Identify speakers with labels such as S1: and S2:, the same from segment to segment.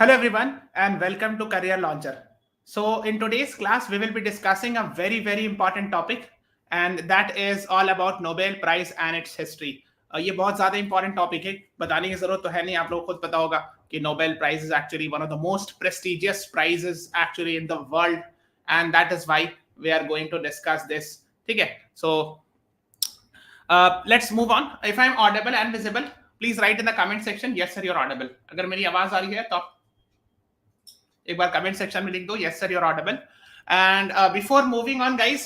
S1: Hello everyone and welcome to Career Launcher. So in today's class we will be discussing a very important topic and that is all about Nobel Prize and its history. ये बहुत ज़्यादा important topic है, बताने की ज़रूरत तो है नहीं, आप लोगों को खुद पता होगा कि Nobel Prize is actually one of the most prestigious prizes actually in the world and that is why we are going to discuss this. ठीक है, so let's move on. If I'm audible and visible, please write in the comment section yes sir you're audible. अगर मेरी आवाज़ आ रही है तो आप एक बार कमेंट सेक्शन में लिख दो yes sir you're audible. And before moving on guys,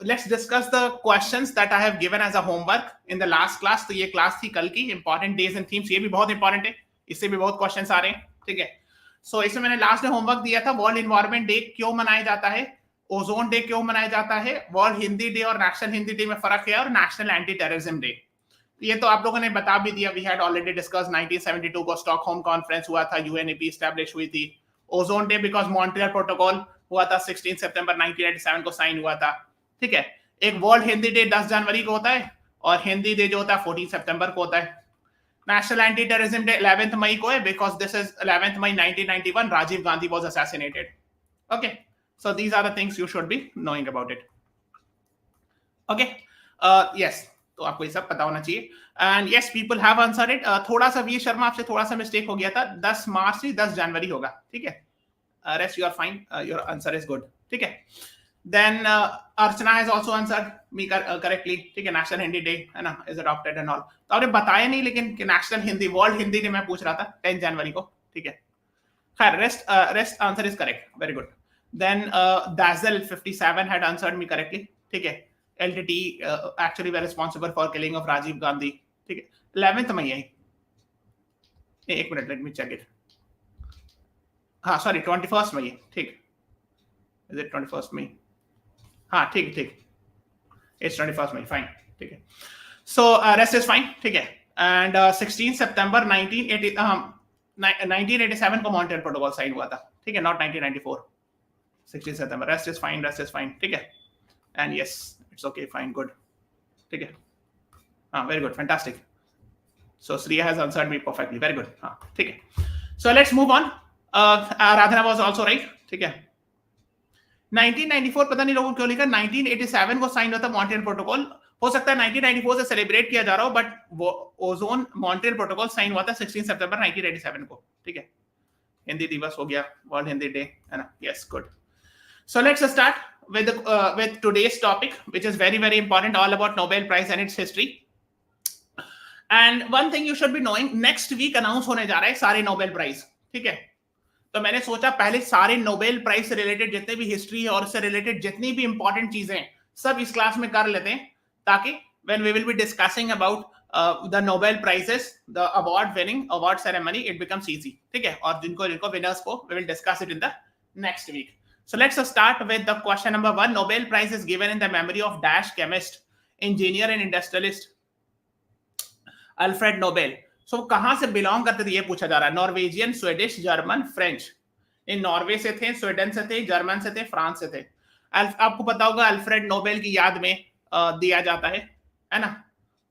S1: let's discuss the questions that I have given as a homework in the last class. तो ये क्लास थी कल की important days and themes, ये भी बहुत इंपॉर्टेंट है, इससे भी बहुत क्वेश्चंस आ रहे हैं. ठीक है, सो इसमें मैंने लास्ट में होमवर्क दिया था वर्ल्ड एनवायरनमेंट डे क्यों मनाया जाता है, ओजोन डे क्यों मनाया जाता है, वर्ल्ड हिंदी डे और नेशनल हिंदी डे में फर्क है और नेशनल एंटी टेररिज्म डे. ये तो आप लोगों ने बता भी दिया. वी हैड ऑलरेडी डिस्कस 1972 को स्टॉकहोम कॉन्फ्रेंस हुआ था, यूएनईपी एस्टैब्लिश हुई थी. Ozone day because Montreal protocol हुआ था 16 सितंबर 1987 को साइन हुआ था. ठीक है, एक वर्ल्ड हिंदी डे 10 जनवरी को होता है और हिंदी डे जो होता है 14 सितंबर को होता है. National anti terrorism day 11th मई को है because this is 11th May 1991 Rajiv Gandhi was assassinated. Okay, so these are the things you should be knowing about it. Okay, yes, तो आपको ये सब पता होना चाहिए. And yes, people have answered it. थोड़ा सा वीर शर्मा आपसे थोड़ा सा मिस्टेक हो गया था, 10 मार्च से 10 जनवरी होगा. ठीक है, rest you are fine, your answer is good. ठीक है, then Archana has also answered me correctly. ठीक है, नेशनल हिंदी डे है ना इज अडॉप्टेड एंड ऑल. तो आपने बताया नहीं लेकिन कि national Hindi world Hindi day मैं पूछ रहा था 10 जनवरी को. ठीक है, खैर rest answer is correct, very good. Then दाजल 57 हैड आंसर्ड मी करेक्टली. ठीक है, LTT actually were responsible for killing of Rajiv Gandhi. ठीक है, 11th मई है. एक मिनट, लेट मी चेक इट. हाँ सॉरी 21st मई है. ठीक, इज इट 21st मई? हाँ ठीक, इट्स 21st मई. फाइन. ठीक है, सो रेस्ट इज फाइन. ठीक है, एंड 16 सितंबर 1987 को मॉन्ट्रियल प्रोटोकॉल साइन हुआ था. ठीक है, not 1994. 16 September. Rest is fine. ठीक है, and yes it's okay, fine, good. ठीक है, हाँ, very good, fantastic. So Sriya has answered me perfectly, very good. हाँ, ठीक है, so let's move on. Radhana was also right. ठीक है, 1994 पता नहीं लोगों क्यों लिखा, 1987 को साइन हुआ था मॉन्ट्रियल प्रोटोकॉल. हो सकता है 1994 से सेलिब्रेट किया जा रहा हो, बट वो ओजोन मॉन्ट्रियल प्रोटोकॉल साइन हुआ था 16 सितंबर 1987 को. ठीक है, हिंदी दिवस हो गया, वर्ल्ड हिंदी डे है ना. Yes, good. So let's start with today's topic, which is very important, all about Nobel Prize and its history. And one thing you should be knowing, next week announce होने जा रहा है सारे Nobel Prize. ठीक है, तो मैंने सोचा पहले सारे Nobel Prize से रिलेटेड जितने भी हिस्ट्री है और उससे रिलेटेड जितनी भी इंपॉर्टेंट चीजें हैं सब इस क्लास में कर लेते हैं, ताकि when we will be discussing about the Nobel Prizes, the award winning award ceremony, it becomes easy. ठीक है, और जिनको winners को we will discuss it in the next week. So let's start with the question number 1. Nobel Prize is given in the memory of dash chemist, engineer and industrialist Alfred Nobel. So कहां से belong करते थे ये पूछा जा रहा है. Norwegian, Swedish, German, French. इन Norway से थे, स्वीडन से थे, जर्मन से थे, फ्रांस से थे. आपको पता होगा अल्फ्रेड नोबेल की याद में दिया जाता है ना.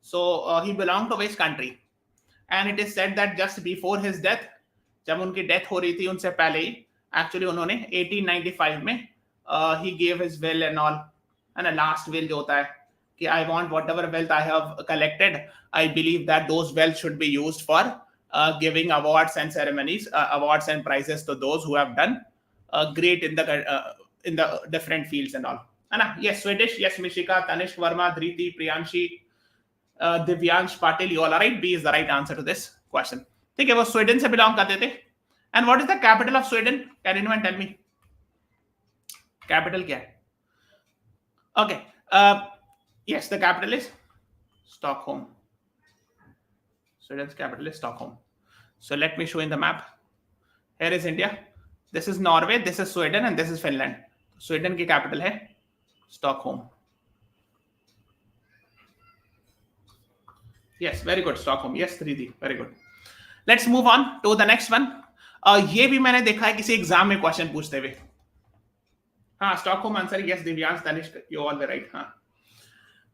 S1: So he belonged to which country? And it is said that just before his death, जब उनकी डेथ हो रही थी उनसे पहले ही एक्चुअली उन्होंने 1895 में he gave his will and all, and a last will जो होता है कि I want whatever wealth I have collected, I believe that those wealth should be used for giving awards and ceremonies, awards and prizes to those who have done great in the different fields and all, है ना. Yes, Swedish, yes, Mishika, Tanishk Verma, Dhriti, Priyanshi, Divyansh Patil, you all are right. B is the right answer to this question. ठीक है, वो Sweden से belong करते थे. And what is the capital of Sweden? Can anyone tell me? Capital क्या है? Okay. Yes, the capital is Stockholm. Sweden's capital is Stockholm. So let me show in the map. Here is India. This is Norway. This is Sweden, and this is Finland. Sweden की capital है Stockholm. Yes, very good. Stockholm. Yes, 3D. Very good. Let's move on to the next one. ये भी मैंने देखा है किसी exam में question पूछते हुए. हाँ, Stockholm answer. Yes, Divyansh, Tanishk, you all the right. हाँ,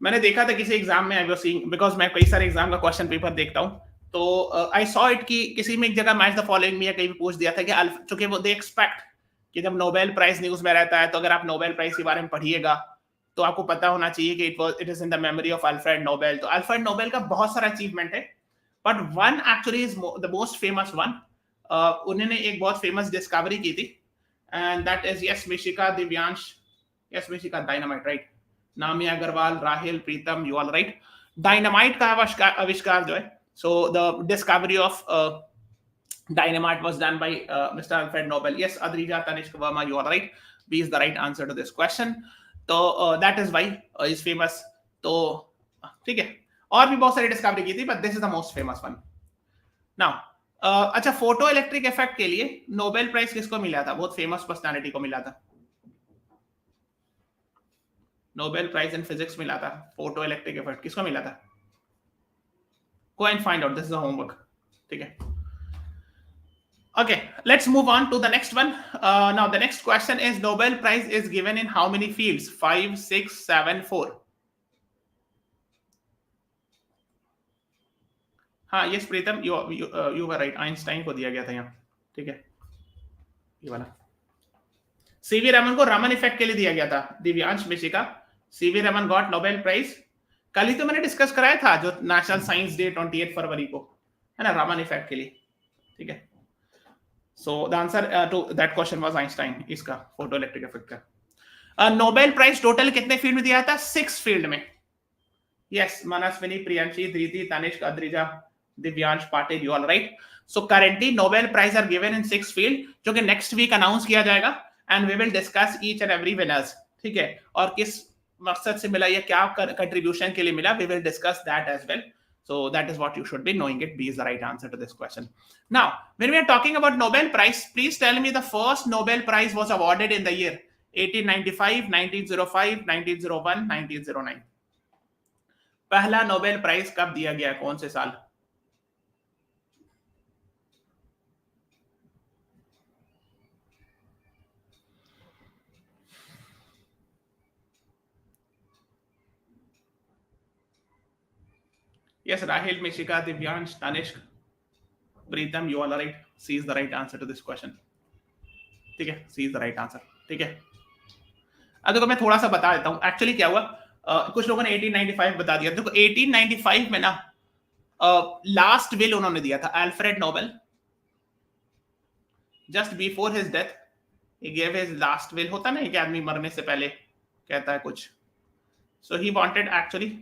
S1: मैंने देखा था किसी एग्जाम में. आई वाज सीइंग, बिकॉज मैं कई सारे एग्जाम का क्वेश्चन पेपर देखता हूँ, तो आई सॉ इट कि किसी में एक जगह मैच द फॉलोइंग में या कहीं भी पूछ दिया था कि चूंकि वो दे एक्सपेक्ट कि जब नोबेल प्राइज न्यूज में रहता है तो अगर आप नोबेल प्राइज के बारे में पढ़िएगा तो आपको पता होना चाहिए कि it is in the memory of Alfred Nobel. तो अल्फ्रेड नोबेल का बहुत सारा अचीवमेंट है, but one actually is the most famous one. उन्होंने एक बहुत फेमस डिस्कवरी की थी, and that is yes Mishika, Divyansh, yes Mishika, dynamite, right. Namiya Agarwal, Rahil, Pritam, you all right. Dynamite का आविष्कार जो है, so the discovery of dynamite was done by Mr. Alfred Nobel. Yes, Adrija, Tanishq, Verma, you are right. B is the right answer to this question. तो that is why is famous. तो ठीक है, और भी बहुत सारी discovery की थी, but this is the most famous one. Now, अच्छा, फोटो इलेक्ट्रिक इफेक्ट के लिए नोबेल प्राइज किसको मिला था? बहुत फेमस पर्सनालिटी को मिला था। नोबेल प्राइज इन फिजिक्स मिला था, फोटो इलेक्ट्रिक इफेक्ट किसको मिला था? Go and find out. This is a homework. ठीक है। Okay, let's move on to the next one. Now the next question is Nobel Prize is given in how many fields? 5, 6, 7, 4. हाँ, yes Pritam, you were right. Einstein को दिया गया था यहाँ, ठीक है, ये वाला। सीवी रमन को रमन इफेक्ट के लिए दिया गया था। Divyansh, Mishika, C V Raman got Nobel prize. कल ही तो मैंने डिस्कस कराया था, जो नेशनल साइंस डे 28 फरवरी को है ना, रमन इफेक्ट के लिए, ठीक है। So the answer to that question was Einstein, इसका फोटो इलेक्ट्रिक इफेक्ट का। नोबेल प्राइज टोटल कितने फील्ड में दिया था? 6 फील्ड में। Yes, Manaswini, Priyanshi, Dhriti, Tanishk, Adrija, Divyansh, Patil, you all right. So currently Nobel prize are given in 6 field, जो कि नेक्स्ट वीक अनाउंस किया जाएगा, and we will discuss each and every winners, ठीक है, और किस मकसद से मिला या क्या कंट्रीब्यूशन के लिए मिला, we will discuss that as well. So that is what you should be knowing it. B is the right answer to this question. Now, when we are talking about Nobel Prize, please tell me the first Nobel Prize was awarded in the year 1895, 1905, 1901, 1909. पहला Nobel prize कब दिया गया, कौन से साल? Yes, Rahil, Mishika, Divyansh, Tanishq, Pritam, you all are right. C is the right answer to this question. ठीक है, C is the right answer. ठीक है, अब देखो मैं थोड़ा सा बता देता हूँ एक्चुअली क्या हुआ। कुछ लोगों ने 1895 बता दिया। देखो 1895 में ना लास्ट विल उन्होंने दिया था, Alfred Nobel, just before his death he gave his last will. होता ना, एक आदमी मरने से पहले कहता है कुछ। So he wanted actually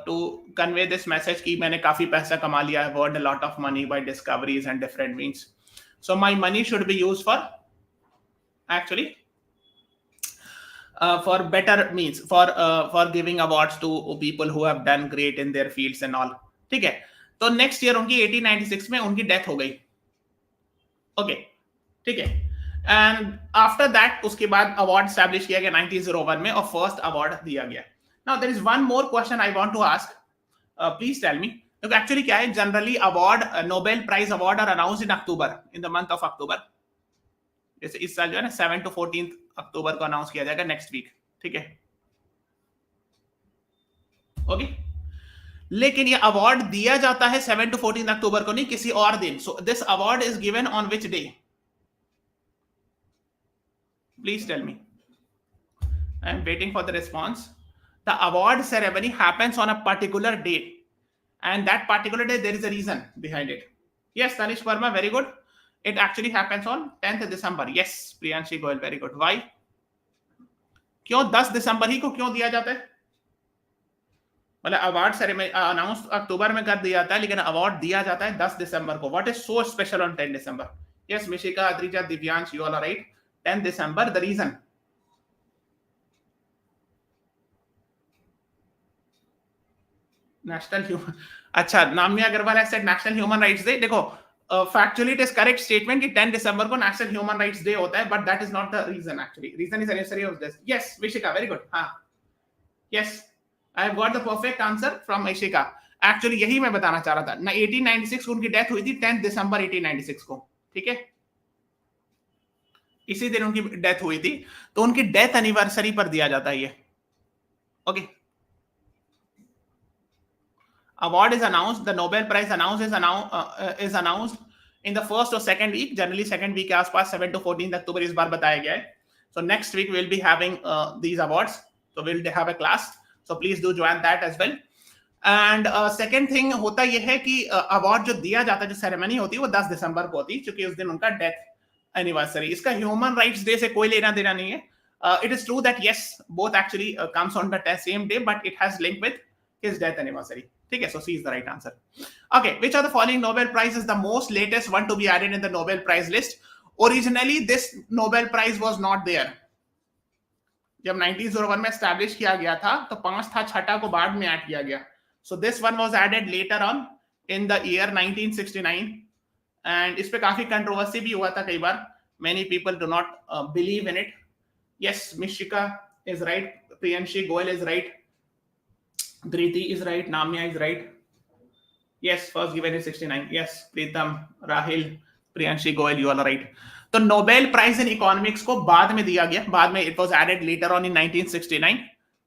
S1: to convey this message कि मैंने काफी पैसा कमा लिया है, earned a lot of money by discoveries and different means, so my money should be used for actually for better means, for giving awards to people who have done great in their fields and all. ठीक है, तो next year उनकी 1896 में उनकी death हो गई। Okay, ठीक है, एंड आफ्टर दैट उसके बाद अवार्ड स्टैब्लिश किया गया 1901 में, और फर्स्ट अवार्ड दिया गया। Now there is one more question I want to ask. Please tell me. Look, actually क्या है, generally award, Nobel prize award are announced in October, in the month of October. जैसे इस साल जो है ना 7 to 14 अक्टूबर को अनाउंस किया जाएगा, नेक्स्ट वीक, ठीक है, ओके। लेकिन ये अवार्ड दिया जाता है 7 to 14 अक्टूबर को, नहीं किसी और दिन। So this award is given on which day? Please tell me, I am waiting for the response. The award ceremony happens on a particular date, and that particular day there is a reason behind it. Yes, Tanish Verma, very good. It actually happens on 10th December. Yes, Priyanshi Goel, very good. Why? क्यों 10 दिसंबर ही को क्यों दिया जाता है? मतलब award ceremony announce अक्टूबर में कर दिया जाता है, लेकिन अवार्ड दिया जाता है 10 दिसंबर को। What is so special on 10 December? Yes, Mishika, Adrija, Divyansh, you all are right. 10 December, the reason. National human, अच्छा, Namiya Agarwal has said national human rights day. देखो factually it is correct statement कि 10 दिसंबर को national human rights day होता है, but that is not the reason. Actually reason is anniversary of this. Yes Vishika, very good. हाँ, yes, I have got the perfect answer from Vishika. Actually यही मैं बताना चाह रहा था ना, 1896 को उनकी डेथ हुई थी 10 दिसंबर 1896 को, ठीक है, इसी दिन उनकी डेथ हुई थी, तो उनकी डेथ एनिवर्सरी पर दिया जाता है ये, okay. award is announced, the Nobel Prize is announced in the first or second week, generally second week के आसपास 7 to 14 अक्टूबर इस बार बताया गया है. So next week we'll be having these awards. So we'll have a class. So please do join that as well. And second thing होता यह है कि अवार्ड जो दिया जाता है, जो सेरेमनी होती है वो 10 दिसंबर को होती है, क्योंकि उस दिन उनका डेथ एनिवर्सरी. इसका ह्यूमन राइट्स डे से कोई लेना देना नहीं है. It is true that yes both actually comes on the same day, but it has link with his death anniversary. ठीक है, so C is the right answer. Okay, which are the following Nobel prize is the most latest one to be added in the Nobel prize list. Originally this Nobel prize was not there. जब 1901 में establish किया गया था तो 5 था, छठा को बाद में ऐड किया गया. So this one was added later on in the year 1969, and इस पे काफी कंट्रोवर्सी भी हुआ था कई बार. Many people do not believe in it. Yes, Mishika is right, Priyanshi Goyal is right, Dhriti is right, Namya is right. Yes, first given is 69. Yes, Pritam, Rahil, Priyanshi Goyal, you all are right. तो Nobel prize in economics को बाद में दिया गया, बाद में it was added later on in 1969.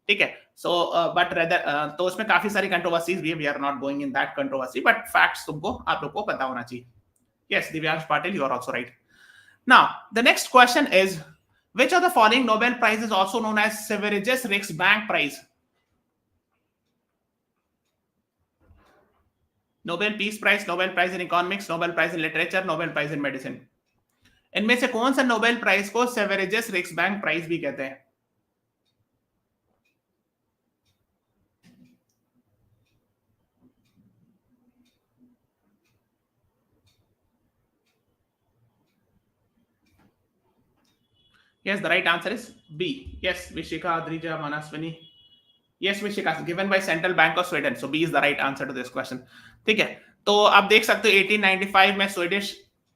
S1: ठीक है, सो बट रेदर तो उसमें काफी सारी कंट्रोवर्सीज भी है. We are not going in that controversy, but facts तुमको आप लोग को पता होना चाहिए. Yes, Divyansh Patil, you are also right. Now the next question is which of the following Nobel prize is also known as Sveriges Riksbank prize. Nobel peace prize, Nobel prize in economics, Nobel prize in literature, Nobel prize in medicine. इनमें से कौन सा Nobel prize को सेवेरेजेस Riksbank prize भी कहते हैं? Yes, the right answer is B. Yes, Vishika, Adrija, Manaswini. Yes, Vishika, given by Central Bank of Sweden. So B is the right answer to this question. ठीक है, तो आप देख सकते हो 1895 में स्वीडिश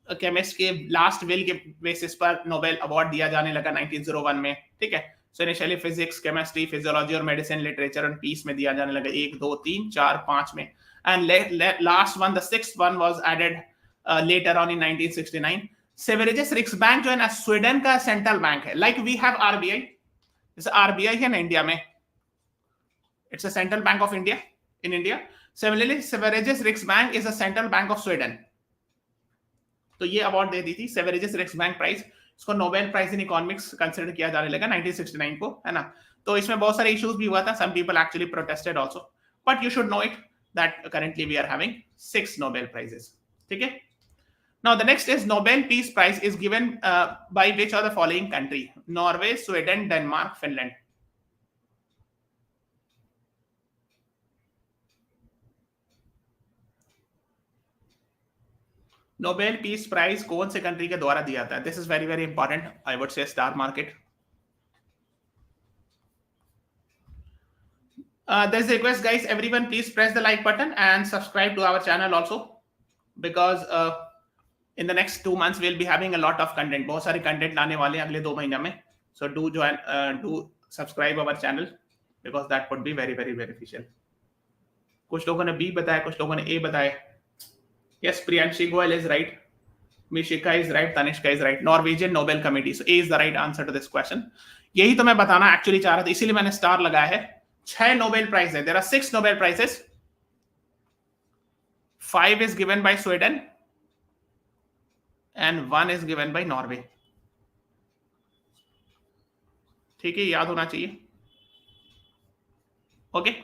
S1: केमिस्ट के लास्ट विल के बेसिस पर नोबेल अवार्ड दिया जाने लगा 1901 में. ठीक है, so initially physics, chemistry, physiology और मेडिसिन, लिटरेचर और पीस में दिया जाने लगा 1 2 3 4 5 में. And last one, the sixth one was added later on in 1969. Sveriges Riksbank जो है ना, स्वीडन का सेंट्रल बैंक है. लाइक वी हैव आरबीआई, जैसे आरबीआई है ना इंडिया में, it's a central bank of India in India. Similarly Sveriges Riksbank is a central bank of Sweden. तो ये अवार्ड दे दी थी सेवेरेजेस रिक्सबैंक प्राइज. इसको Nobel prize in economics consider किया जाने लगा 1969 को, है ना. तो इसमें बहुत सारे इश्यूज भी हुआ था. Some people actually protested also, but you should know it that currently we are having 6 Nobel prizes. ठीक है. Now the next is Nobel Peace Prize is given by which of the following country? Norway, Sweden, Denmark, Finland. Nobel Peace Prize कौन से country के द्वारा दिया जाता है? This is very very important. I would say star market. There's a request, guys. Everyone, please press the like button and subscribe to our channel also, because in the next 2 months we'll be having a lot of content. बहुत सारे content लाने वाले हैं अगले 2 महीने में. So do join, do subscribe our channel because that would be very very beneficial. कुछ लोगों ने B बताया, कुछ लोगों ने A बताया. Yes, Priyanshi Goyal is right, Mishika is right, Tanishka is right. Norwegian Nobel Committee. So A is the right answer to this question. यही तो मैं बताना एक्चुअली चाह रहा था, इसीलिए मैंने स्टार लगाया है. 6 नोबेल प्राइज है. There are 6 Nobel prizes. 5 is given by Sweden and 1 is given by Norway. ठीक है, याद होना चाहिए. ओके,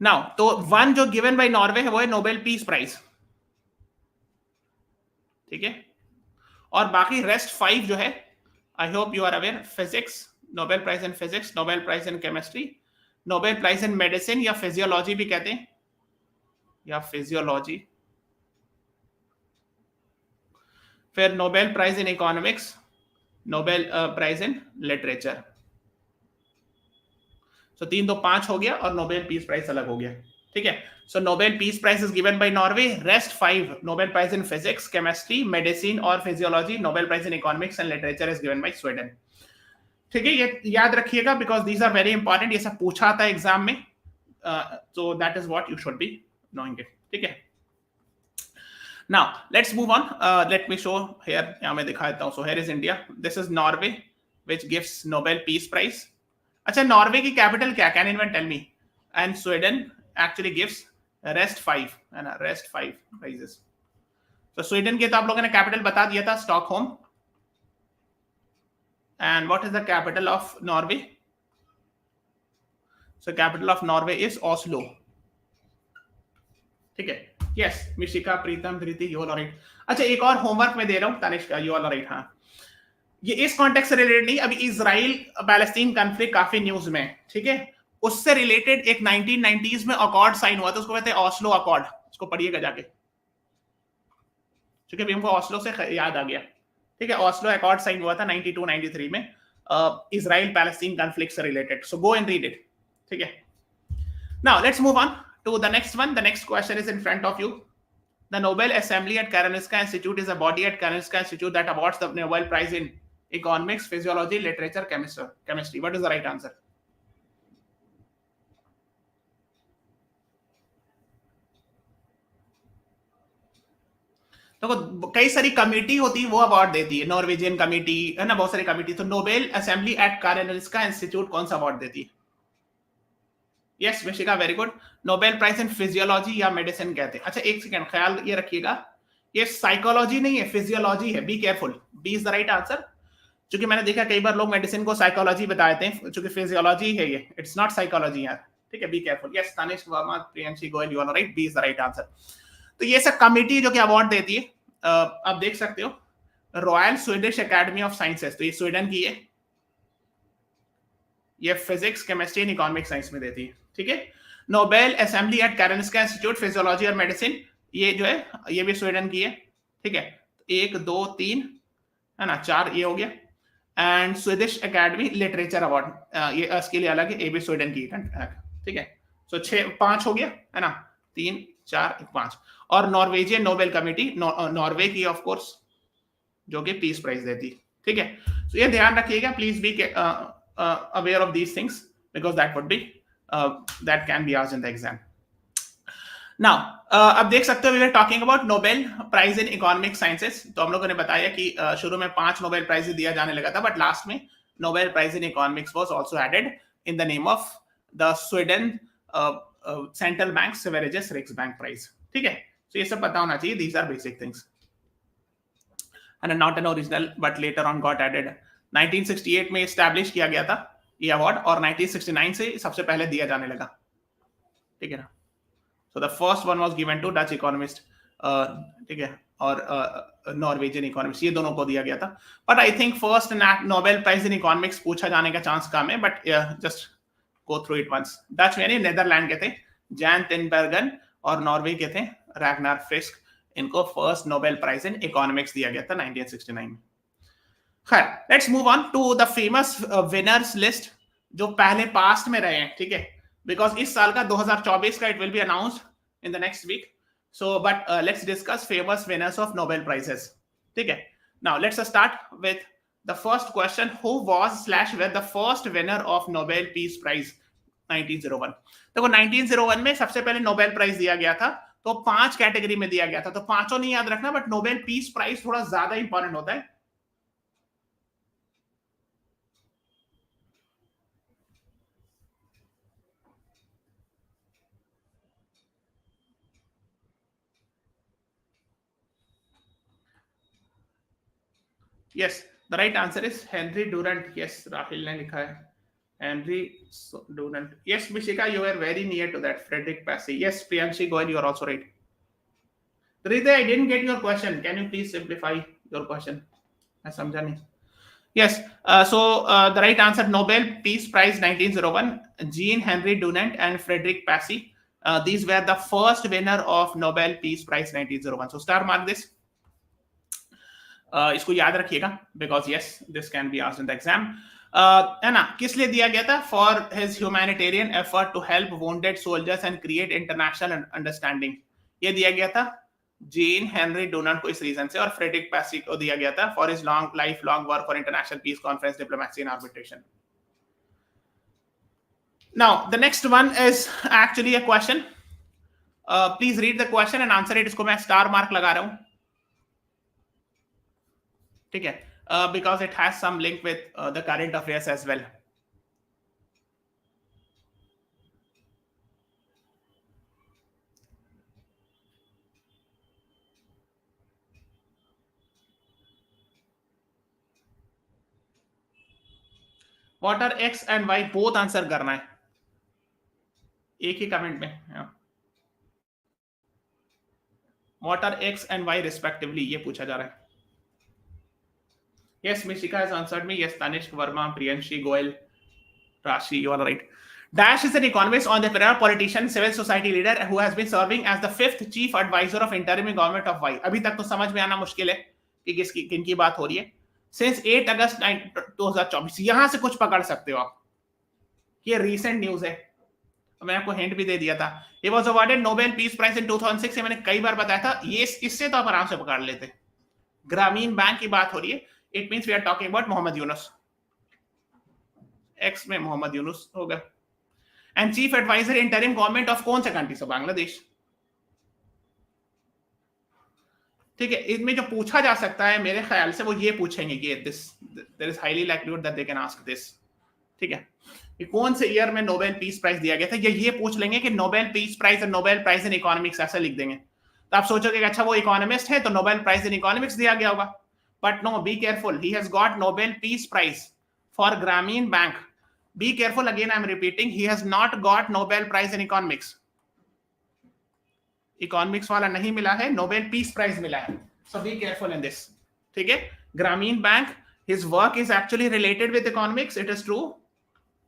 S1: नाउ तो 1 जो गिवन बाय नॉर्वे है वो है नोबेल पीस प्राइज. ठीक है, और बाकी रेस्ट 5 जो है, I hope you are aware. Physics, Nobel prize in physics, Nobel prize in chemistry, Nobel prize in medicine या फिजियोलॉजी भी कहते हैं, या फिजियोलॉजी. फिर Nobel prize in economics, Nobel prize in literature. So 3 2 5 हो गया और नोबेल पीस प्राइज अलग हो गया. ठीक है, so Nobel peace prize is given by Norway. Rest 5 Nobel prize in physics, chemistry, medicine और physiology, Nobel prize in economics and literature is given by Sweden. ठीक है, ये याद रखिएगा because these are very important. ये सब पूछा था एग्जाम में, so that is what you should be knowing it. ठीक है, now let's move on. Let me show here. यहाँ मैं दिखा देता हूँ. So here is India. This is Norway, which gives Nobel Peace Prize. अच्छा, नॉर्वे की कैपिटल क्या? Can anyone tell me? And Sweden actually gives rest 5 है ना, रेस्ट 5 प्राइजेस। तो स्वीडन के तो आप लोगों ने कैपिटल बता दिया था, Stockholm. And what is the capital of Norway? So capital of Norway is Oslo. ठीक है, yes Mishika, Pritam, Dhriti, you all right. अच्छा, एक और होमवर्क मैं दे रहा हूं तनिष्क, यू ऑल राइट। हाँ, ये इस कॉन्टेक्स्ट से रिलेटेड नहीं, अभी इजराइल पैलेस्टीन कॉन्फ्लिक्ट काफी न्यूज में, ठीक है, उससे रिलेटेड एक 1990s में अकॉर्ड साइन हुआ था, उसको कहते हैं ऑस्लो अकॉर्ड। उसको पढ़िएगा जाके, क्योंकि अभी हमको ऑस्लो से याद आ गया। ठीक है, ऑस्लो अकॉर्ड साइन हुआ था 92-93 में, इजराइल पैलेस्टीन कॉन्फ्लिक्ट से related. So go and read it. ठीक है, now let's move on to the next one. The next question is in front of you. The Nobel Assembly at Karolinska Institute is a body at Karolinska Institute that awards the Nobel Prize in economics, physiology, literature, chemistry. What is the right answer? तो कई सारी committee होती है, वो award देती है, Norwegian committee है ना, बहुत सारी कमेटी। तो Nobel assembly at Karolinska institute कौन सा अवार्ड देती है? Yes Mishika, very good. Nobel prize in physiology या मेडिसिन कहते हैं। अच्छा, एक सेकंड, ख्याल ये रखिएगा, ये साइकोलॉजी नहीं है, फिजियोलॉजी है। B careful, B is the right answer. क्योंकि मैंने देखा कई बार लोग मेडिसिन को साइकोलॉजी बताते हैं, क्योंकि फिजियोलॉजी है ये, इट्स नॉट साइकोलॉजी यार। ठीक है, B careful. Yes Tanishk Verma, Priyanshi Goyal, you are right, B is the right answer. तो ये सब कमेटी जो कि अवार्ड देती है, आप देख सकते हो, royal Swedish academy of sciences, तो ये स्वीडन की है, ये physics, chemistry and economic science में देती है। ठीक है, Nobel assembly at Karolinska institute physiology और मेडिसिन, ये जो है ये भी स्वीडन की है। ठीक है, 1 2 3 है ना, 4 ये हो गया। And Swedish academy literature award, ये इसके लिए अलग है, ये भी स्वीडन की। ठीक है, सो 5 हो गया है ना, 3 4 5। और नॉर्वेजियन नोबेल कमेटी, नॉर्वे की ऑफ कोर्स, जो कि पीस प्राइज देती। ठीक है, तो ये ध्यान रखिएगा, please be aware of these things, because that would be that can be asked in the exam. Now, अब देख सकते हो, we were talking about Nobel Prize in Economic Sciences. तो हम लोगों ने बताया कि शुरू में 5 नोबेल प्राइज दिया जाने लगा था, बट लास्ट में Nobel Prize in Economics was also added in the name of the Sweden Central Bank Sveriges Riksbank Prize. ठीक है, तो ये सब पता होना चाहिए, these are basic things. And not an original, but later on got added. 1968 में establish किया गया था ये अवार्ड, और 1969 से सबसे पहले दिया जाने लगा। ठीक है ना, so the first one was given to Dutch economist, ठीक है, और नॉर्वेजियन इकोनॉमिस्ट, ये दोनों को दिया गया था। But I think first Nobel prize in economics पूछा जाने का चांस कम है, but just go through it once. Dutch यानी नेदरलैंड के थे जैन तिनबर्गन, और नॉर्वे के थे रैगनार फ्रिस्क। इनको first Nobel prize in economics दिया गया था 1969 में। खैर, let's move on to the famous winners list, जो पहले पास्ट में रहे हैं। ठीक है, बिकॉज इस साल का 2024 का it will be announced in the next week. So but let's discuss famous winners of Nobel prizes. ठीक है, now let's start with the first question, who was / वे the first winner of Nobel peace prize 1901। देखो 1901 में सबसे पहले Nobel prize दिया गया था, तो 5 कैटेगरी में दिया गया था, तो पांचों नहीं याद रखना, बट नोबेल पीस प्राइज थोड़ा ज्यादा इंपॉर्टेंट होता है। Yes, the right answer is Henry Durant. Yes, Rahil ने लिखा है Henry Durant. Yes, Mishika, you were very near to that. Frederick Passy. Yes, Priyanshi Goyal, you are also right. Rita, I didn't get your question. Can you please simplify your question? मैं समझा नहीं. Yes, so the right answer, Nobel Peace Prize 1901, Jean Henry Dunant and Frederick Passy. These were the first winner of Nobel Peace Prize 1901. So star mark this. इसको याद रखिएगा, because yes this can be asked in the exam. है ना, किस लिए दिया गया था? For his humanitarian effort to help wounded soldiers and create international understanding. ये दिया गया था जीन हेनरी डोनाल्ड को इस रीजन से, और फ्रेडरिक पैसी को दिया गया था for his long life long work for international peace conference, diplomacy and arbitration. Now the next one is actually a question, please read the question and answer it. इसको मैं स्टार मार्क लगा रहा हूं, ठीक है, because it has some link with the current affairs as well. What are X and Y, both answer करना है एक ही कमेंट में. What are X and Y respectively, ये पूछा जा रहा है. Yes, Mishika has answered me. Yes, Tanishq Verma, Priyanshi Goyal, Rashi, you are right. Dash is an economist, entrepreneur, politician, civil society leader who has been serving as the 5th chief advisor of interim government of Y. अभी तक तो समझ में आना मुश्किल है कि किनकी बात हो रही है. Since 8 अगस्त 2024, यहां से कुछ पकड़ सकते हो आप. ये recent न्यूज है, मैंने आपको हिंट भी दे दिया था. He was awarded Nobel Peace Prize in 2006. ये मैंने कई बार बताया था. ये इससे तो आप आराम से पकड़ लेते. ग्रामीण बैंक की बात हो रही है. It means we are talking about Mohammad Yunus. X में मोहम्मद यूनुस होगा. And chief adviser interim government of कौन सा कंट्री से, बांग्लादेश. ठीक है, इसमें जो पूछा जा सकता है मेरे ख्याल से वो ये पूछेंगे कि this there is highly likelihood that they can ask this. ठीक है, कि कौन से ईयर में नोबेल पीस प्राइज दिया गया था, ये पूछ लेंगे कि नोबेल पीस प्राइज और नोबेल प्राइज इन इकोनॉमिक्स ऐसा लिख देंगे. तो आप सोचोगे कि अच्छा वो इकोनॉमिस्ट है तो नोबेल प्राइज इन इकोनॉमिक्स दिया गया होगा. But no, be careful. He has got Nobel Peace Prize for Grameen Bank. Be careful, again I'm repeating, he has not got Nobel Prize in Economics. Economics वाला नहीं मिला है, Nobel Peace Prize मिला है. So be careful in this. ठीक है, Grameen Bank, his work is actually related with economics, it is true,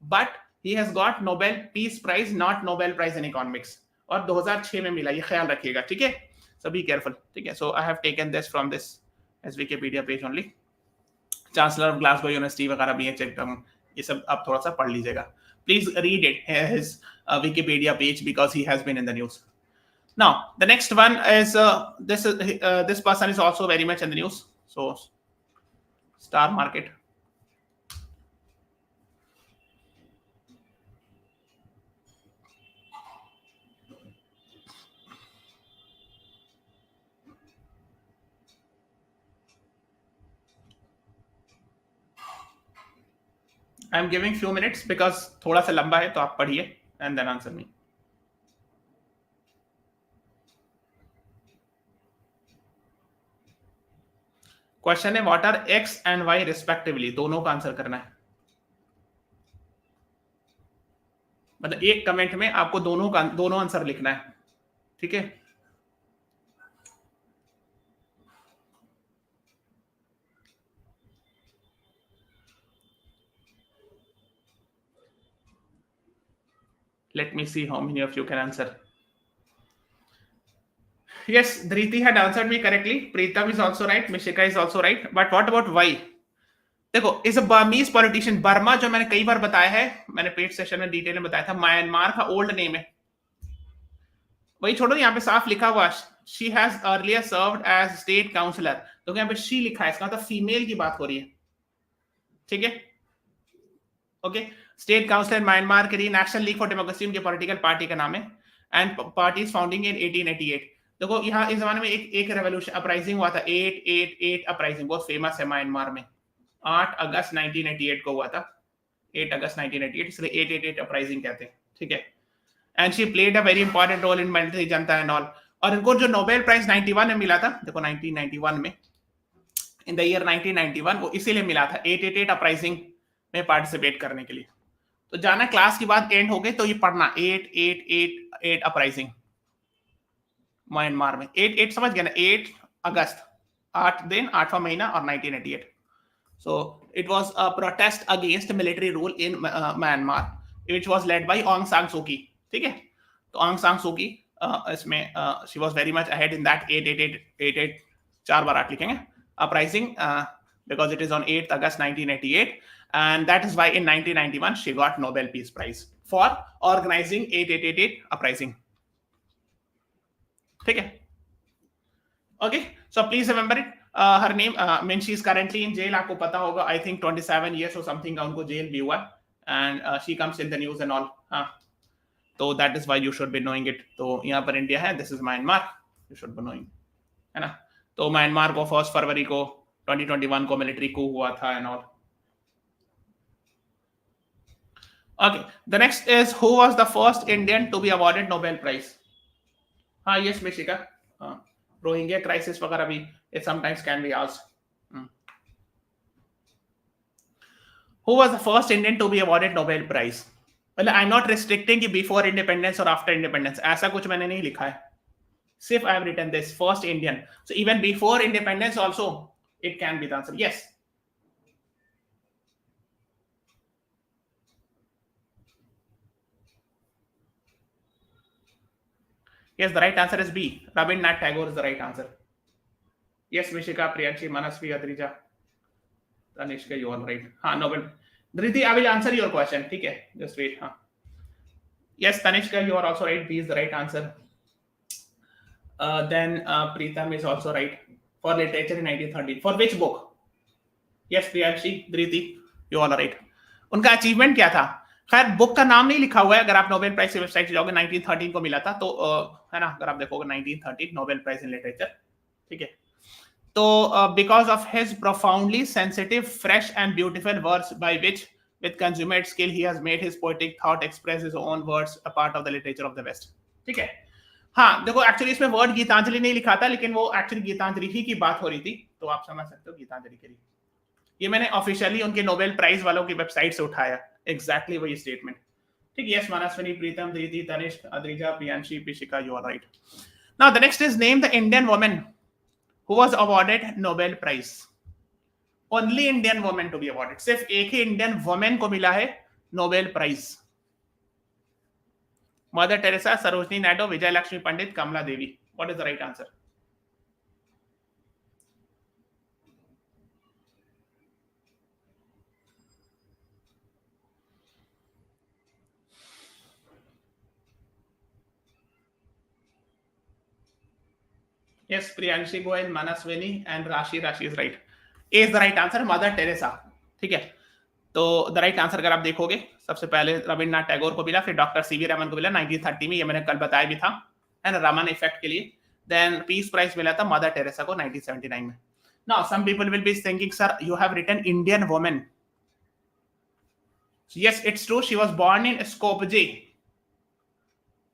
S1: but he has got Nobel Peace Prize, not Nobel Prize in Economics. और 2006 में मिला, ये ख्याल रखिएगा. ठीक है, so be careful. ठीक है, so I have taken this from this as Wikipedia page only. Chancellor of Glasgow University वगैरह भी है, चेक ये सब आप थोड़ा सा पढ़ लीजिएगा. Please read it, his Wikipedia page, because he has been in the news. Now the next one is this person is also very much in the news. So Star Market. I am giving few minutes because थोड़ा सा लंबा है, तो आप पढ़िए and then answer me. Question है what are X and Y respectively, दोनों का आंसर करना है. मतलब एक कमेंट में आपको दोनों आंसर लिखना है. ठीक है, let me see how many of you can answer. Yes, Dhriti had answered me correctly. Preetam is also right. Mishika is also right. But what about why? देखो, is a Burmese politician. Burma जो मैंने कई बार बताया है, मैंने paid session में detail में बताया था, म्यांमार का ओल्ड नेम है. वही छोड़ो, यहाँ पे साफ लिखा हुआ she has earlier served as state counsellor. तो यहाँ पे शी लिखा है, इसका मतलब फीमेल की बात हो रही है. ठीक है, ओके. स्टेट काउंसलर म्यांमार के लिए, नेशनल लीग फॉर डेमोक्रेसी उनके पॉलिटिकल पार्टी का नाम है. एंड पार्टी इज फाउंडिंग इन 1888. देखो यहाँ इस जमाने में एक रेवोल्यूशन अपराइजिंग हुआ था, 888 अपराइजिंग, बहुत फेमस है म्यांमार में. 8 अगस्त 1988 को हुआ था. 8 अगस्त 1988, इसलिए 888 अपराइजिंग कहते हैं. ठीक है, and she played a very important role in military junta and all. और इनको जो नोबेल प्राइज 91 में मिला था, देखो 1991 में, इन द ईयर 1991, वो इसीलिए मिला था 888 अपराइजिंग में पार्टिसिपेट करने के लिए. तो जाना क्लास की बात एंड हो गई तो ये पढ़ना 888 अपराइजिंग म्यांमार में. 8 समझ गया ना, 8 अगस्त, 8 दिन, 8वां महीना और 1988. So it was a protest against military rule in Myanmar, which was led by Aung San Suu Kyi. ठीक है, तो Aung San Suu Kyi इसमें she was very much ahead in that 888 4 बार 8 लिखेंगे uprising, because it is on 8th August 1988, and that is why in 1991 she got Nobel Peace Prize for organizing 888 uprising. ठीक है, okay, so please remember it. her name, means she is currently in jail. आपको पता होगा, I think 27 years or something का उनको jail भी हुआ, and she comes in the news and all. तो that is why you should be knowing it. तो यहाँ पर इंडिया है, this is Myanmar, you should be knowing, है ना. तो म्यांमार को 1 फरवरी को 2021 को मिलिट्री coup हुआ था and all. Okay, the next is who was the first Indian to be awarded Nobel Prize? हाँ, yes, Mishika. रोहिंग्या क्राइसिस वगैरह भी it sometimes can be asked. Who was the first Indian to be awarded Nobel Prize? मतलब I am not restricting कि before independence और after independence, ऐसा कुछ मैंने नहीं लिखा है, सिर्फ I have written this first Indian. So even before independence also it can be the answer. Yes, yes, the right answer is B. Rabindranath Tagore is the right answer. Yes, Mishika, Priyanshi, Manasvi, Adrija, Tanishka, you all right. हाँ, Nobel. Dhriti, I will answer your question. ठीक है, just wait. हाँ. Yes, Tanishka, you are also right. B is the right answer. Then Preetham is also right for literature in 1913. For which book? Yes, Priyanshi, Dhriti, you all are right. उनका achievement क्या था? खैर book का नाम नहीं लिखा हुआ है. अगर आप नोबेल प्राइज की वेबसाइट से जाओगे, 1913 को मिला था, तो है ना, अगर आप देखोगे 1913 नोबेल प्राइज इन लिटरेचर. ठीक है. तो because of his profoundly sensitive, fresh and beautiful verse by which with consummate skill he has made his poetic thought express his own words a part of the literature of the West. ठीक है. हाँ, देखो actually इसमें word Geetanjali नहीं लिखा था, लेकिन वो एक्चुअली गीतांजलि ही की बात हो रही थी, तो आप समझ सकते हो गीतांजलि के लिए. ये मैंने ऑफिशियली उनके नोबेल प्राइज वालों की वेबसाइट से उठाया, एग्जैक्टली वही स्टेटमेंट. ठीक. Yes, Manaswini, Pritam, Dhriti, Tanishk, Adrija, Priyanshi, Pishika, you are right. Now the next is name the Indian woman who was awarded Nobel Prize. Only Indian woman to be awarded. सिर्फ एक ही इंडियन वुमेन को मिला है Nobel prize. Mother Teresa, Sarojini Naidu, Vijay Lakshmi Pandit, Kamala Devi. What is the right answer? Yes, Priyanshi Goyal, Manaswini and Rashi. Rashi is right. A is the right answer. Mother Teresa. ठीक है. तो the right answer अगर आप देखोगे, सबसे पहले रविन्द्रनाथ टैगोर को मिला, फिर डॉक्टर सीवी रमन को मिला 1930 में, ये मैंने कल बताया भी था, है ना, रमन इफेक्ट के लिए. देन पीस प्राइज मिला था मदर टेरेसा को 1979 में. Now some people will be thinking, sir you have written Indian woman. Yes, it's true. She was born in Skopje.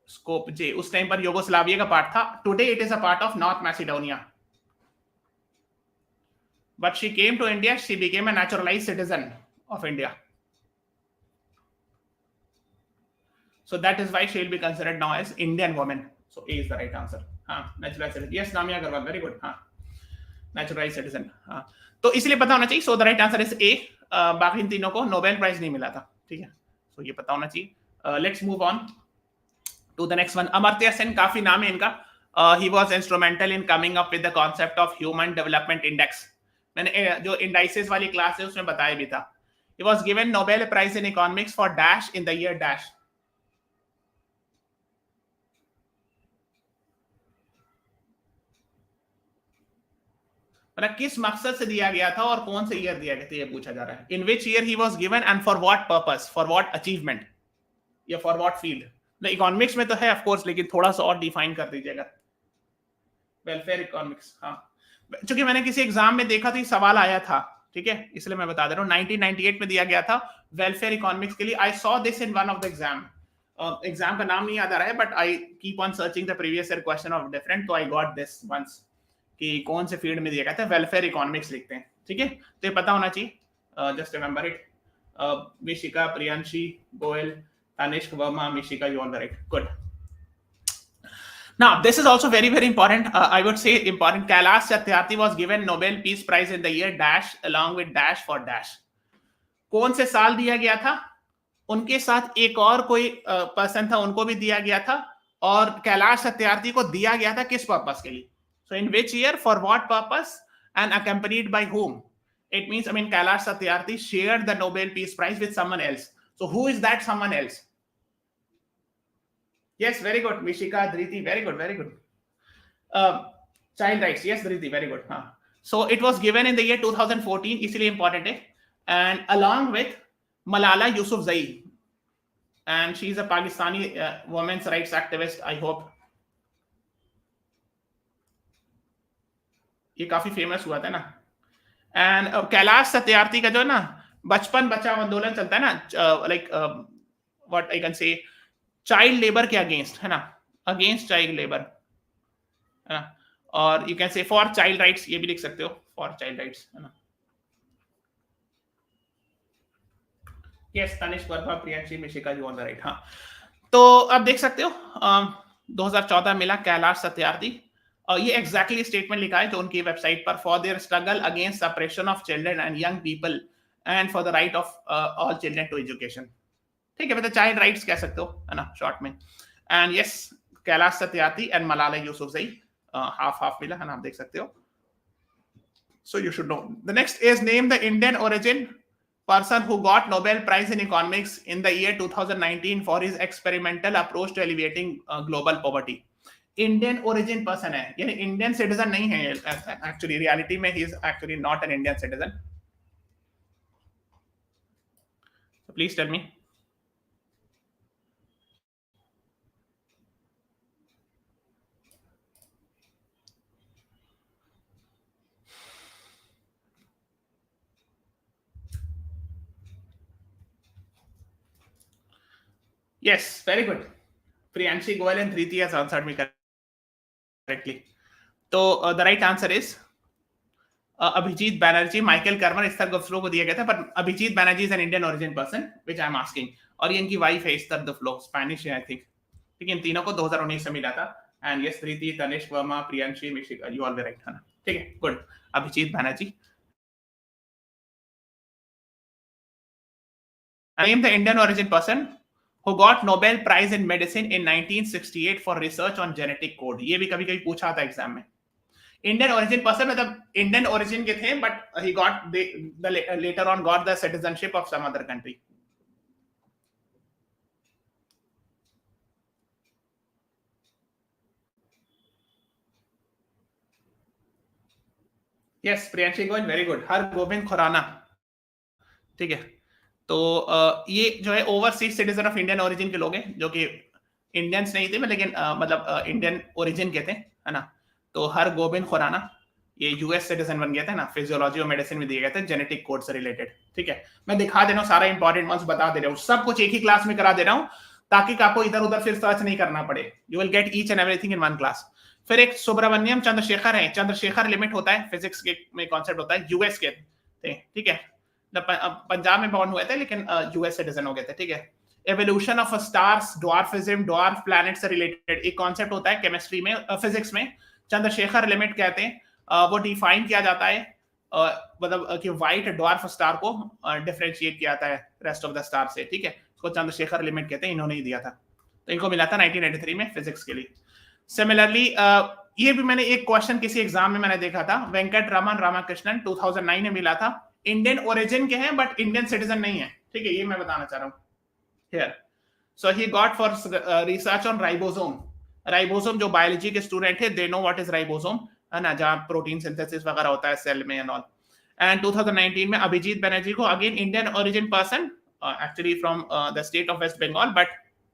S1: Skopje उस टाइम पर यूगोस्लाविया का पार्ट था. Today it is a part of North Macedonia. But she came to India, she became a naturalised citizen of India. So that is why she will be considered now as Indian woman. So A is the right answer. हाँ, naturalized citizen. Yes, Namia Agarwal, very good. हाँ, naturalized citizen. हाँ, तो इसलिए पता होना चाहिए. So the right answer is A. बाकी इन तीनों को नोबेल प्राइज नहीं मिला था. ठीक है, so ये पता होना चाहिए. Let's move on to the next one. Amartya Sen, काफी नाम है इनका. He was instrumental in coming up with the concept of human development index. मैंने जो इंडाइसेस वाली क्लास है उसमें बताया भी था. He was given Nobel Prize in Economics for dash in the year dash. मतलब किस मकसद से दिया गया था और कौन से ईयर दिया गया था, ये पूछा जा रहा है. In which year he was given and for what purpose, for what achievement या for what field. इकोनॉमिक्स में तो है ऑफ कोर्स, लेकिन थोड़ा सा और डिफाइन कर दीजिएगा. Welfare economics. हाँ, चूंकि मैंने किसी एग्जाम में देखा तो ये सवाल आया था, ठीक है, इसलिए मैं बता दे रहा हूँ. 1998 में दिया गया था वेलफेयर इकोनॉमिक्स के लिए. I saw this in one of the exam. Exam का नाम नहीं याद आ रहा है, but I keep on searching the previous year question of different, तो आई गॉट दिस वंस कि कौन से फील्ड में दिया गया था. वेलफेयर इकोनॉमिक्स लिखते हैं. ठीक है, तो ये पता होना चाहिए. Just remember it. Mishika, Priyanshi, Goyal, Tanishk, Verma, Mishika, you all right. Good. Now, this is also very, very important. I would say important. Kailash Satyarthi was given Nobel Peace Prize in the year dash along with dash for dash. कौन से साल दिया गया था? उनके साथ एक और कोई पर्सन था, उनको भी दिया गया था. और कैलाश सत्यार्थी को दिया गया था किस पर्पस के लिए? So in which year, for what purpose, and accompanied by whom? It means, I mean, Kailash Satyarthi shared the Nobel Peace Prize with someone else. So who is that someone else? Yes, very good. Mishika, Dhriti, very good, very good. Child rights, yes, Dhriti, very good. हाँ. So it was given in the year 2014, इसलिए important है. And along with Malala Yousafzai, and she is a Pakistani women's rights activist, I hope. ये काफी famous हुआ था ना. And Kailash Satyarthi का जो ना बचपन बचाओ आंदोलन चलता है ना, like what I can say, child labour के अगेंस्ट, है ना, अगेंस्ट चाइल्ड लेबर, है ना. और you can say for child rights, ये भी लिख सकते हो, फॉर चाइल्ड राइट्स, है ना. Yes, Tanishk Verma, Priyanshi Mishika, you on the right. हाँ, तो अब देख सकते हो 2014 मिला कैलाश सत्यार्थी। ये एग्जैक्टली स्टेटमेंट लिखा है जो उनकी वेबसाइट पर, for their struggle against suppression of children and young people and for the right of all children to education. ठीक है, मतलब चाइल्ड राइट्स कह सकते हो, है ना, शॉर्ट में। And yes, Kailash Satyarthi and Malala Yousafzai, half half मिला, है ना, आप देख सकते हो। So you should know. The next is name the Indian origin person who got Nobel Prize in Economics in the year 2019 for his experimental approach to alleviating global poverty. Indian origin person है, यानी Indian citizen नहीं है actually, reality में he is actually not an Indian citizen. Please tell me. Yes, very good. Priyanshi Goyal and Preeti has answered me correctly. तो the right answer is Abhijit Banerjee, Michael Kremer, इस तरह फ्लो को दिया गया था, पर Abhijit Banerjee is an Indian origin person which I am asking, और ये इनकी वाइफ है इस तरह द फ्लो, स्पेनिश है आई थिंक। ठीक है, इन तीनों को 2019 से मिला था। And yes, Preeti, Tanishk Verma, Priyanshi Mishika, you all were right, है ना। ठीक है, good, Abhijit Banerjee. Name the Indian origin person who got Nobel Prize in Medicine in 1968 for research on genetic code. ये भी कभी कभी पूछा था एग्जाम में। इंडियन ओरिजिन पर्सन मतलब इंडियन ओरिजिन के थे, but he got later on got the citizenship of some other country. Yes, Priyanshi Goyal, very good. Har Gobind Khorana, ठीक है। तो ये जो है overseas citizen of Indian origin के लोग हैं, जो कि इंडियंस नहीं थे, लेकिन मतलब इंडियन ओरिजिन के थे, है ना। तो हर गोविंद खुराना ये यूएस सिटीजन बन गया था ना, फिजियोलॉजी और मेडिसिन में दिए गए थे, जेनेटिक कोड से रिलेटेड। ठीक है, मैं दिखा दे रहा हूँ, सारा इंपॉर्टेंट वंस बता दे रहा हूँ, सब कुछ एक ही क्लास में करा दे रहा हूँ, ताकि आपको इधर उधर फिर सर्च नहीं करना पड़े। You will get each and everything in one class. फिर एक सुब्रमण्यम चंद्रशेखर है, चंद्रशेखर लिमिट होता है फिजिक्स के में, कॉन्सेप्ट होता है, यूएस के थे, ठीक है, पंजाब में बॉर्न हुए थे, लेकिन यूएस सिटीजन हो गए थे। ठीक है, evolution of stars, dwarfism, dwarf planet से रिलेटेड एक कॉन्सेप्ट होता है केमिस्ट्री में, फिजिक्स में, चंद्रशेखर लिमिट कहते हैं। वो डिफाइन किया जाता है, मतलब कि व्हाइट ड्वार्फ स्टार को डिफरेंशिएट किया जाता है रेस्ट ऑफ द स्टार से। ठीक है, इसको चंद्रशेखर लिमिट कहते हैं, इन्होंने ही दिया था, तो इनको मिला था 1983 में फिजिक्स के लिए। सिमिलरली ये भी मैंने एक क्वेश्चन किसी एग्जाम में मैंने देखा था, वेंकट रमन रामाकृष्णन 2009 में मिला था, इंडियन ओरिजिन के हैं बट इंडियन सिटीजन नहीं है। ठीक है, ये मैं बताना चाह रहा हूँ here. So he got for research on ribosome. Ribosome, जो बायोलॉजी के स्टूडेंट है they know what is ribosome, है ना, जहां प्रोटीन सिंथेसिस वगैरह होता है सेल में एंड ऑल। एंड 2019 में अभिजीत बनर्जी को, again Indian origin person, actually from the state of West Bengal, but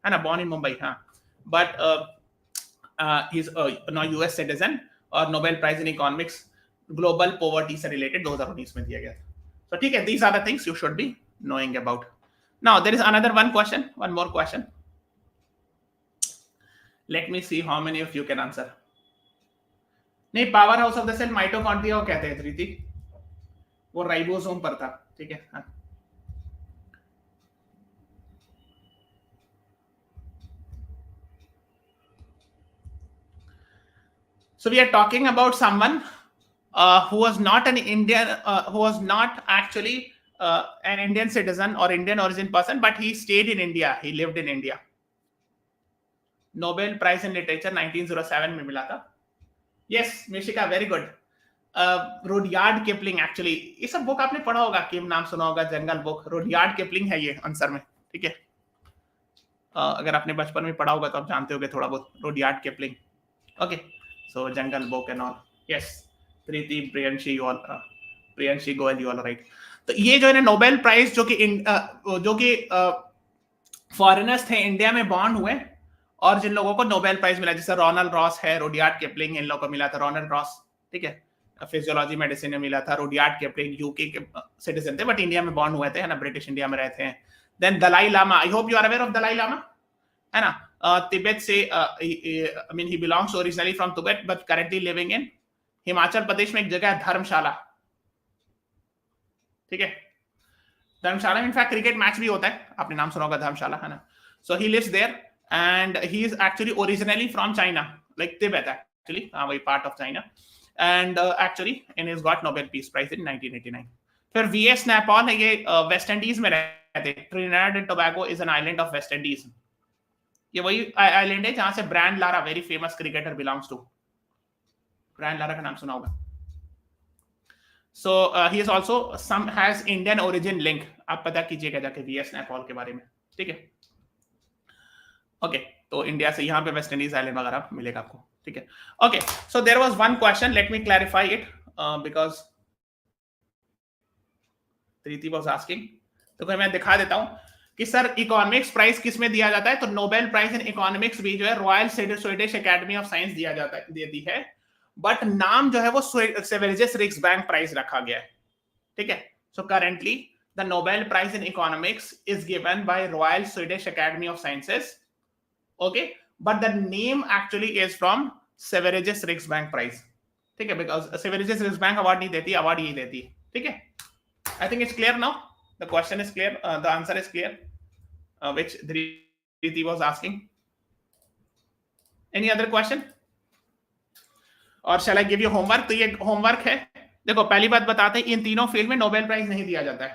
S1: है ना, बॉर्न इन मुंबई, हाँ, but he is now US citizen, और Nobel prize in economics global poverty से रिलेटेड 2019 में दिया गया था। तो ठीक है, these are the things you should be knowing about. Now there is another one more question. Let me see how many of you can answer. नहीं, power house of the cell mitochondria को कहते हैं धृति, वो ribosome पर था। ठीक है, हाँ। So we are talking about someone who was not an Indian, who was not actually an Indian citizen or Indian origin person, but he stayed in India. He lived in India. Nobel Prize in Literature 1907 में मिला था। Yes, Mishika, very good. Rudyard Kipling, actually ये सब book आपने पढ़ा होगा, किम नाम सुना होगा, जंगल बुक, रुडयार्ड किपलिंग है ये आंसर में। ठीक है, अगर आपने बचपन में पढ़ा होगा तो आप जानते होगे थोड़ा बहुत, Rudyard Kipling. Okay, so jungle book and all. Yes, Preeti, Priyanshi Goyal, you all right. तो ये जो है ना नोबेल प्राइज, जो कि फॉरेनर्स थे, इंडिया में बॉर्न हुए, और जिन लोगों को नोबेल प्राइज मिला, जैसे रोनाल्ड रॉस है, रुडयार्ड किपलिंग, इन लोगों को मिला था, रोनाल्ड रॉस, ठीक है, फिजियोलॉजी मेडिसिन में मिला था, रुडयार्ड किपलिंग यूके के सिटीजन थे बट इंडिया में बॉर्न हुए थे, है ना, ब्रिटिश इंडिया में रहते हैं। Then Dalai Lama, I hope you are aware of Dalai Lama, है ना, तिब्बत से, I mean he belongs originally from Tibet but currently living in Himachal Pradesh में एक जगह है धर्मशाला। ठीक है, धर्मशाला में इनफैक्ट क्रिकेट मैच भी होता है, आपने नाम सुना होगा धर्मशाला, है ना. So he lives there and he is actually originally from China, like Tibet actually, वही part of China. And actually in is got Nobel peace prize in 1989. फिर वीएस नैपॉल है, ये वेस्ट इंडीज में रहते हैं. Trinidad and Tobago is an island of West Indies. ये वही island है जहां से Brian Lara, very famous cricketer, belongs to. Brian Lara का नाम सुना होगा. So he is also has Indian origin link. आप पता कीजिएगा जाके वीएस नैपॉल के बारे में, ठीक है. ओके, तो इंडिया से यहाँ पे वेस्ट इंडीज आइलैंड वगैरह मिलेगा आपको, ठीक है. Okay, so there was one question, let me clarify it because Preeti was asking. तो मैं दिखा देता हूँ कि सर इकोनॉमिक्स प्राइज किस में दिया जाता है. तो नोबेल प्राइज इन इकोनॉमिक्स भी जो है royal Swedish academy of science दिया जाता है, देती है. बट नाम जो है वो सेवेरिजस रिक्सबैंक प्राइज रखा गया है, ठीक है. So currently the Nobel prize in economics is given by Royal Swedish academy of Sciences, okay, but the name actually is from Sveriges Riksbank prize, ठीक है. बिकॉज सेवेरिजस रिक्सबैंक अवार्ड नहीं देती, अवार्ड यही देती है, ठीक है. I think it's clear now. The question is clear, the answer is clear which Dhriti was asking. Any other question? और शैल आई गिव यू होमवर्क. तो ये होमवर्क है. देखो पहली बात बताते हैं, इन तीनों फील्ड में नोबेल प्राइज नहीं दिया जाता है.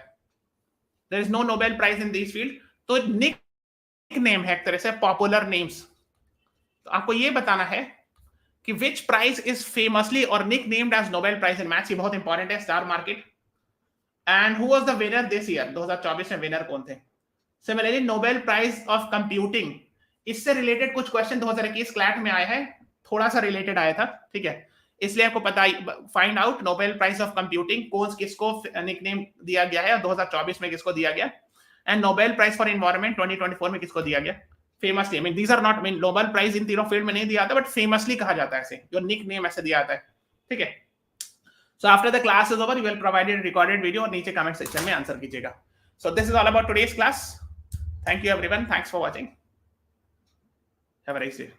S1: There is no Nobel prize in this field. तो निक नेम है एक तरह से, पॉपुलर नेम्स. तो आपको ये बताना है कि विच prize is famously or nicknamed as Nobel prize in maths. ये बहुत इंपॉर्टेंट है, star market. And who was the winner this year, 2024 में विनर कौन थे. Similarly Nobel prize of computing, इससे रिलेटेड कुछ क्वेश्चन 2021 क्लैट में आया है, थोड़ा सा रिलेटेड आया था, ठीक है. इसलिए आपको पता find out Nobel prize of computing कौन किसको निकनेम दिया गया है, 2024 में किसको दिया गया. And Nobel prize for environment 2024 में किसको दिया गया famously. I mean these are not, mean Nobel prize in तीनों फील्ड में नहीं दिया जाता, बट फेमसली कहा जाता है ऐसे, जो निक नेम ऐसे दिया जाता है, ठीक है. So after the class is over you will provided recorded video, और नीचे कमेंट सेक्शन में आंसर कीजिएगा. So this is all about today's class. Thank you everyone. Thanks for watching. Have a nice day.